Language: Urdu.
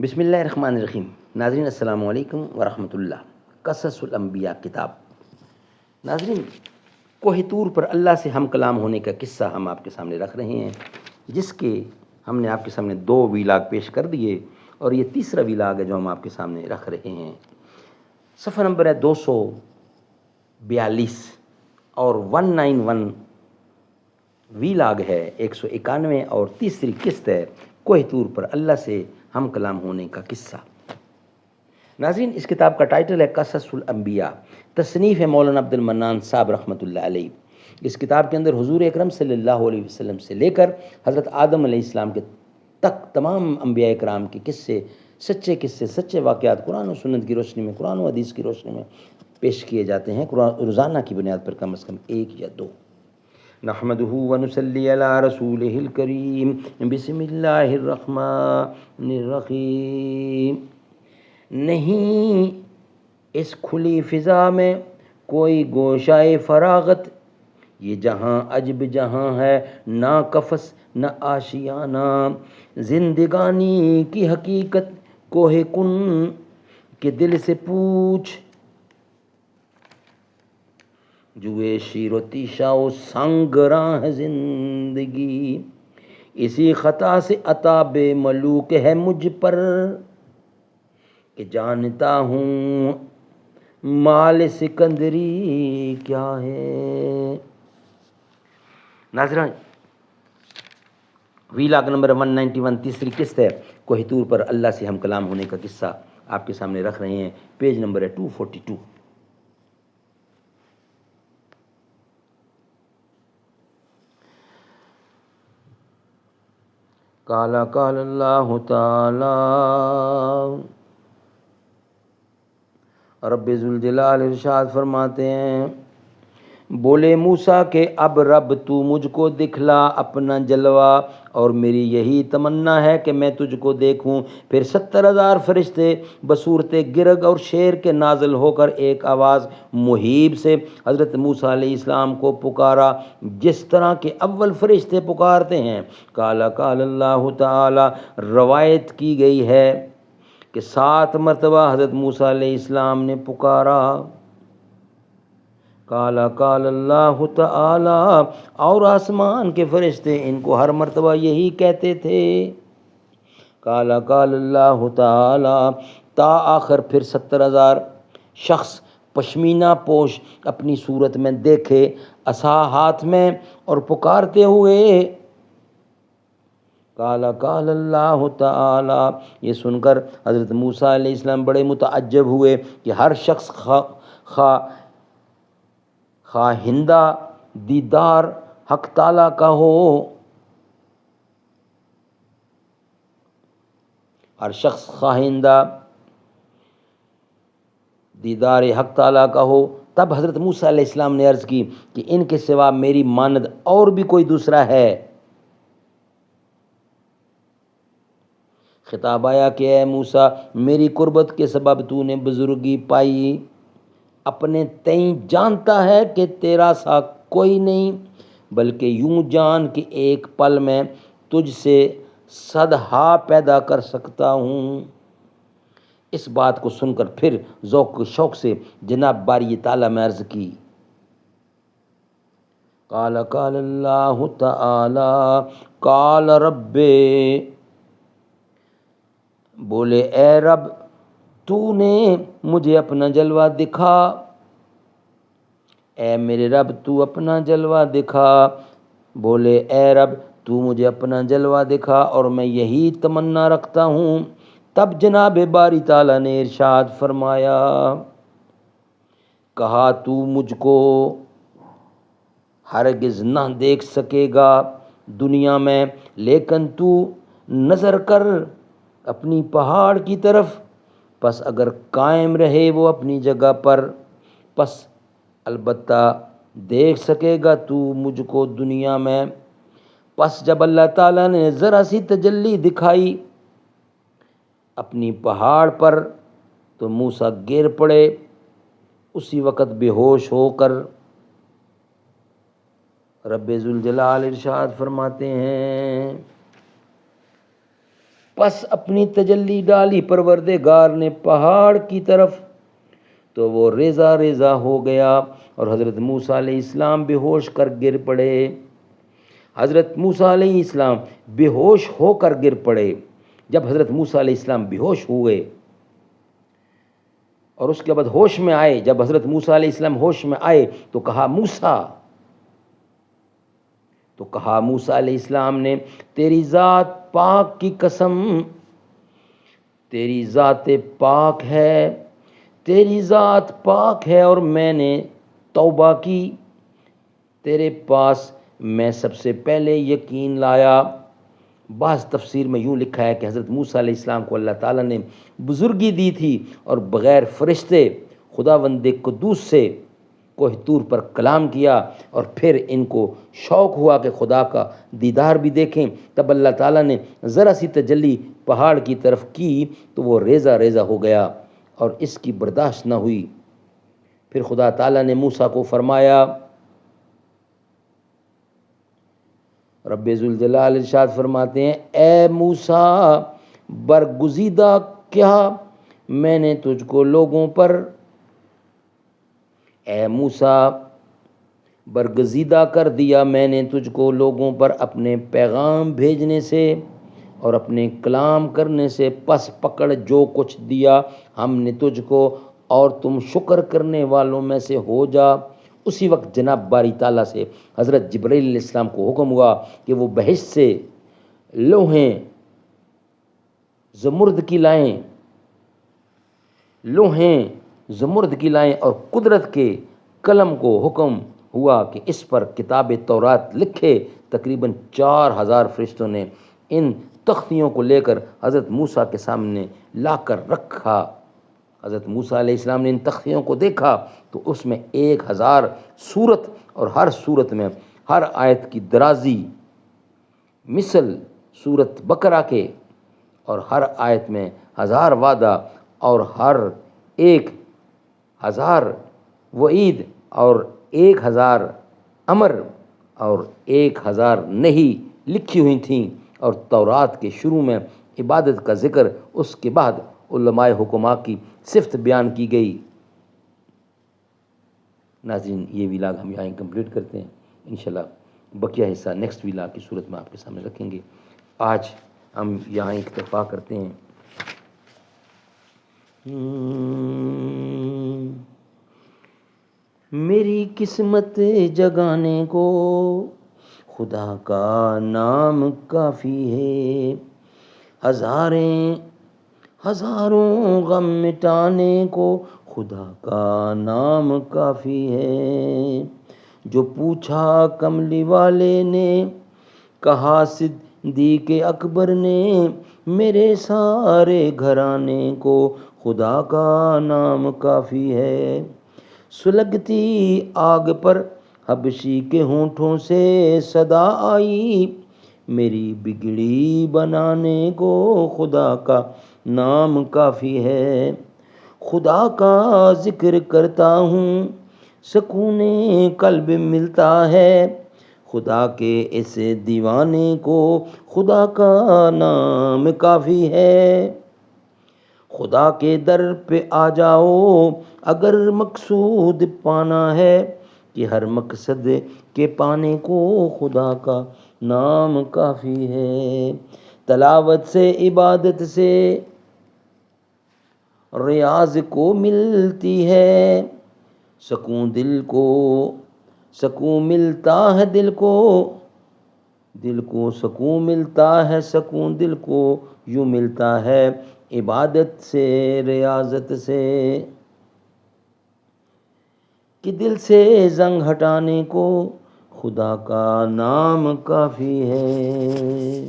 بسم اللہ الرحمن الرحیم۔ ناظرین السلام علیکم ورحمۃ اللہ۔ قصص الانبیاء کتاب۔ ناظرین، کوہ طور پر اللہ سے ہم کلام ہونے کا قصہ ہم آپ کے سامنے رکھ رہے ہیں، جس کے ہم نے آپ کے سامنے 2 ویلاگ پیش کر دیے، اور یہ تیسرا ویلاگ ہے جو ہم آپ کے سامنے رکھ رہے ہیں۔ صفحہ نمبر ہے 242 اور 191 ویلاگ ہے 191، اور تیسری قسط ہے کوہ طور پر اللہ سے ہم کلام ہونے کا قصہ۔ ناظرین، اس کتاب کا ٹائٹل ہے قصص الانبیاء، تصنیف ہے مولانا عبد المنان صاحب رحمۃ اللہ علیہ۔ اس کتاب کے اندر حضور اکرم صلی اللہ علیہ وسلم سے لے کر حضرت آدم علیہ السلام کے تک تمام انبیاء اکرام کے قصے، سچے واقعات قرآن و سنت کی روشنی میں، قرآن و حدیث کی روشنی میں پیش کیے جاتے ہیں، روزانہ کی بنیاد پر کم از کم 1 یا 2۔ نحمده ونصلی علی رسولہ الکریم، بسم اللہ الرحمن الرحیم۔ نہیں اس کھلی فضا میں کوئی گوشائے فراغت، یہ جہاں عجب جہاں ہے، نہ قفس نہ آشیانہ، زندگانی کی حقیقت کوہ کن کے دل سے پوچھ، جوئے شیر و تیشا و سنگراں ہے زندگی، اسی خطا سے عتاب ملوک ہے مجھ پر، کہ جانتا ہوں مال سکندری کیا ہے۔ ناظرین، ویلاگ نمبر 191 تیسری قسط ہے کوہ طور پر اللہ سے ہم کلام ہونے کا قصہ آپ کے سامنے رکھ رہے ہیں۔ پیج نمبر ہے 242۔ قال اللہ تعالی، رب ذوالجلال ارشاد فرماتے ہیں، بولے موسیٰ کہ اب رب تو مجھ کو دکھلا اپنا جلوہ، اور میری یہی تمنا ہے کہ میں تجھ کو دیکھوں۔ پھر 70,000 فرشتے بصورت گرگ اور شیر کے نازل ہو کر ایک آواز مہیب سے حضرت موسیٰ علیہ السلام کو پکارا، جس طرح کہ اول فرشتے پکارتے ہیں۔ قال اللہ تعالی، روایت کی گئی ہے کہ 7 مرتبہ حضرت موسیٰ علیہ السلام نے پکارا۔ قال اللہ تعالی، اور آسمان کے فرشتے ان کو ہر مرتبہ یہی کہتے تھے۔ قال اللہ تعالی، تا آخر پھر 70,000 شخص پشمینہ پوش اپنی صورت میں دیکھے، عصا ہاتھ میں اور پکارتے ہوئے۔ قال اللہ تعالی، یہ سن کر حضرت موسیٰ علیہ السلام بڑے متعجب ہوئے کہ ہر شخص خواہندہ دیدار حق تعالیٰ کا ہو، ہر شخص خواہندہ دیدار حق تعالیٰ کا ہو۔ تب حضرت موسیٰ علیہ السلام نے عرض کی کہ ان کے سوا میری مانند اور بھی کوئی دوسرا ہے؟ خطاب آیا کہ اے موسیٰ، میری قربت کے سبب تو نے بزرگی پائی، اپنے تئیں جانتا ہے کہ تیرا سا کوئی نہیں، بلکہ یوں جان کہ ایک پل میں تجھ سے 100 پیدا کر سکتا ہوں۔ اس بات کو سن کر پھر ذوق و شوق سے جناب باری تعالیٰ میں عرض کی۔ قال اللہ تعالی، قال رب، بولے اے رب تو نے مجھے اپنا جلوہ دکھا، اے میرے رب تو اپنا جلوہ دکھا۔ بولے اے رب تو مجھے اپنا جلوہ دکھا، اور میں یہی تمنا رکھتا ہوں۔ تب جناب باری تعالیٰ نے ارشاد فرمایا، کہا تو مجھ کو ہرگز نہ دیکھ سکے گا دنیا میں، لیکن تو نظر کر اپنی پہاڑ کی طرف، پس اگر قائم رہے وہ اپنی جگہ پر، پس البتہ دیکھ سکے گا تو مجھ کو دنیا میں۔ پس جب اللہ تعالیٰ نے ذرا سی تجلی دکھائی اپنی پہاڑ پر تو موسیٰ گر پڑے، اسی وقت بے ہوش ہو کر رب ذوالجلال ارشاد فرماتے ہیں، پس اپنی تجلی ڈالی پروردگار نے پہاڑ کی طرف، تو وہ ریزہ ریزہ ہو گیا اور حضرت موسیٰ علیہ السلام بے ہوش کر گر پڑے۔ حضرت موسیٰ علیہ السلام بے ہوش ہو کر گر پڑے۔ جب حضرت موسیٰ علیہ السلام بے ہوش ہوئے اور اس کے بعد ہوش میں آئے، جب حضرت موسیٰ علیہ السلام ہوش میں آئے تو کہا موسیٰ علیہ السلام نے، تیری ذات پاک کی قسم، تیری ذات پاک ہے اور میں نے توبہ کی، تیرے پاس میں سب سے پہلے یقین لایا۔ بعض تفسیر میں یوں لکھا ہے کہ حضرت موسیٰ علیہ السلام کو اللہ تعالیٰ نے بزرگی دی تھی اور بغیر فرشتے خداوند قدوس سے کوہ طور پر کلام کیا، اور پھر ان کو شوق ہوا کہ خدا کا دیدار بھی دیکھیں، تب اللہ تعالیٰ نے ذرا سی تجلی پہاڑ کی طرف کی تو وہ ریزہ ریزہ ہو گیا اور اس کی برداشت نہ ہوئی۔ پھر خدا تعالیٰ نے موسیٰ کو فرمایا، رب ذوالجلال ارشاد فرماتے ہیں، اے موسیٰ برگزیدہ کیا میں نے تجھ کو لوگوں پر، اے موسیٰ برگزیدہ کر دیا میں نے تجھ کو لوگوں پر اپنے پیغام بھیجنے سے اور اپنے کلام کرنے سے، پس پکڑ جو کچھ دیا ہم نے تجھ کو اور تم شکر کرنے والوں میں سے ہو جا۔ اسی وقت جناب باری تعالیٰ سے حضرت جبرائیل علیہ السلام کو حکم ہوا کہ وہ بہشت سے لوہیں زمرد کی لائیں اور قدرت کے قلم کو حکم ہوا کہ اس پر کتاب تورات لکھے۔ تقریباً 4000 فرشتوں نے ان تختیوں کو لے کر حضرت موسیٰ کے سامنے لا کر رکھا۔ حضرت موسیٰ علیہ السلام نے ان تختیوں کو دیکھا تو اس میں 1000 سورت، اور ہر سورت میں ہر آیت کی درازی مثل سورت بقرہ کے، اور ہر آیت میں 1000 وعدہ اور ہر 1000 وعید اور 1000 امر اور 1000 نہیں لکھی ہوئی تھیں، اور تورات کے شروع میں عبادت کا ذکر، اس کے بعد علماء حکماء کی صفت بیان کی گئی۔ ناظرین، یہ ویلاگ ہم یہاں کمپلیٹ کرتے ہیں، انشاءاللہ بقیہ حصہ نیکسٹ ویلاگ کی صورت میں آپ کے سامنے رکھیں گے۔ آج ہم یہاں اکتفا کرتے ہیں۔ میری قسمت جگانے کو خدا کا نام کافی ہے، ہزاروں غم مٹانے کو خدا کا نام کافی ہے۔ جو پوچھا کملی والے نے، کہا صدیق اکبر نے، میرے سارے گھرانے کو خدا کا نام کافی ہے۔ سلگتی آگ پر حبشی کے ہونٹوں سے صدا آئی، میری بگڑی بنانے کو خدا کا نام کافی ہے۔ خدا کا ذکر کرتا ہوں سکون قلب ملتا ہے، خدا کے اس دیوانے کو خدا کا نام کافی ہے۔ خدا کے در پہ آ جاؤ اگر مقصود پانا ہے، کہ ہر مقصد کے پانے کو خدا کا نام کافی ہے۔ تلاوت سے عبادت سے ریاض کو ملتی ہے، سکون ملتا ہے دل کو سکون ملتا ہے، سکون دل کو یوں ملتا ہے عبادت سے ریاضت سے، کہ دل سے زنگ ہٹانے کو خدا کا نام کافی ہے۔